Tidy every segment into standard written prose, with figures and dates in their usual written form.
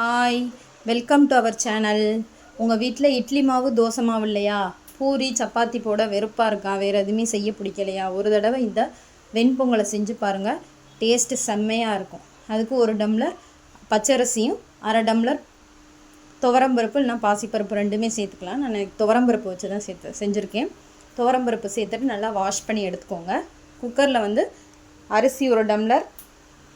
Hi, welcome to our channel. உங்கள் வீட்டில் இட்லி மாவு தோசை மாவு இல்லையா? பூரி சப்பாத்தி போட வெறுப்பாக இருக்கா? வேறு எதுவுமே செய்ய பிடிக்கலையா? ஒரு தடவை இந்த வெண்பொங்கலை செஞ்சு பாருங்கள். டேஸ்ட்டு செம்மையாக இருக்கும். அதுக்கு 1 டம்ளர் பச்சரிசியும் 1/2 டம்ளர் துவரம்பருப்பு இல்லைனா பாசிப்பருப்பு ரெண்டுமே சேர்த்துக்கலாம். நான் துவரம்பருப்பு வச்சு தான் செஞ்சுருக்கேன். துவரம்பருப்பு சேர்த்துட்டு நல்லா வாஷ் பண்ணி எடுத்துக்கோங்க. குக்கரில் அரிசி 1 டம்ளர்,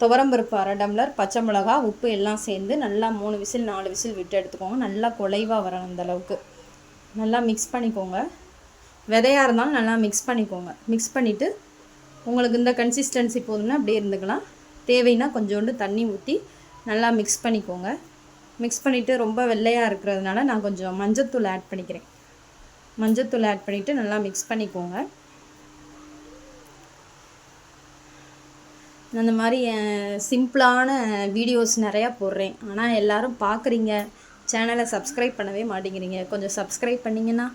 துவரம்பருப்பு 1/2 டம்ளர், பச்சை மிளகா, உப்பு எல்லாம் சேர்ந்து நல்லா 3 விசில் 4 விசில் விட்டு எடுத்துக்கோங்க. நல்லா குழைவாக வரணும். அந்தளவுக்கு நல்லா மிக்ஸ் பண்ணிக்கோங்க. விதையாக இருந்தாலும் நல்லா மிக்ஸ் பண்ணிக்கோங்க. மிக்ஸ் பண்ணிவிட்டு உங்களுக்கு இந்த கன்சிஸ்டன்சி போதும்னா அப்படியே இருந்துக்கலாம். தேவைன்னா கொஞ்சோண்டு தண்ணி ஊற்றி நல்லா மிக்ஸ் பண்ணிக்கோங்க. மிக்ஸ் பண்ணிவிட்டு ரொம்ப வெள்ளையாக இருக்கிறதுனால நான் கொஞ்சம் மஞ்சத்தூள் ஆட் பண்ணிக்கிறேன். மஞ்சத்தூள் ஆட் பண்ணிவிட்டு நல்லா மிக்ஸ் பண்ணிக்கோங்க. அந்த மாதிரி சிம்பிளான வீடியோஸ் நிறையா போடுறேன். ஆனால் எல்லோரும் பார்க்குறீங்க, சேனலை சப்ஸ்கிரைப் பண்ணவே மாட்டேங்கிறீங்க. கொஞ்சம் சப்ஸ்கிரைப் பண்ணிங்கன்னா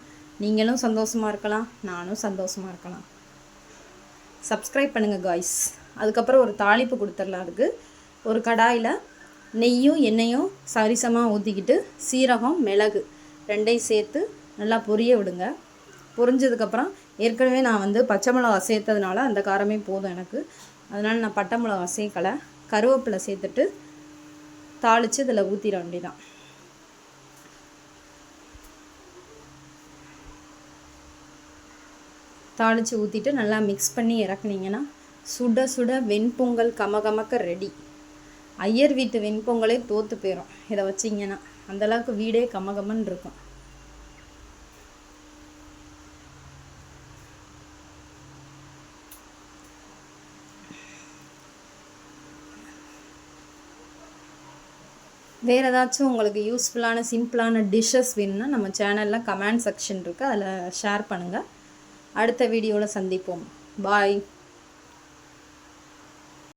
நீங்களும் சந்தோஷமாக இருக்கலாம், நானும் சந்தோஷமாக இருக்கலாம். சப்ஸ்கிரைப் பண்ணுங்கள் காய்ஸ். அதுக்கப்புறம் ஒரு தாளிப்பு கொடுத்துடலாம். அதுக்கு ஒரு கடாயில் நெய்யும் எண்ணெயும் சரிசமாக ஊற்றிக்கிட்டு சீரகம் மிளகு ரெண்டையும் சேர்த்து நல்லா பொரிய விடுங்க. பொரிஞ்சதுக்கப்புறம் ஏற்கனவே நான் பச்சை மிளகா சேர்த்ததுனால அந்த காரமே போதும் எனக்கு. அதனால் நான் பட்டை மிளகா சேர்க்கலை. கருவேப்பிலை சேர்த்துட்டு தாளித்து இதில் ஊற்றிட வேண்டியதான். தாளித்து ஊற்றிட்டு நல்லா மிக்ஸ் பண்ணி இறக்குனீங்கன்னா சுட சுட வெண்பொங்கல் கமகமக்க ரெடி. ஐயர் வீட்டு வெண்பொங்கலே தோற்று போயிடும் இதை வச்சிங்கன்னா. அந்தளவுக்கு வீடே கமகமன்னு இருக்கும். வேறு ஏதாச்சும் உங்களுக்கு யூஸ்ஃபுல்லான சிம்பிளான டிஷ்ஷஸ் வேணும்னா நம்ம சேனலில் கமெண்ட் செக்ஷன் இருக்குது, அதில் ஷேர் பண்ணுங்கள். அடுத்த வீடியோவில் சந்திப்போம். பாய்.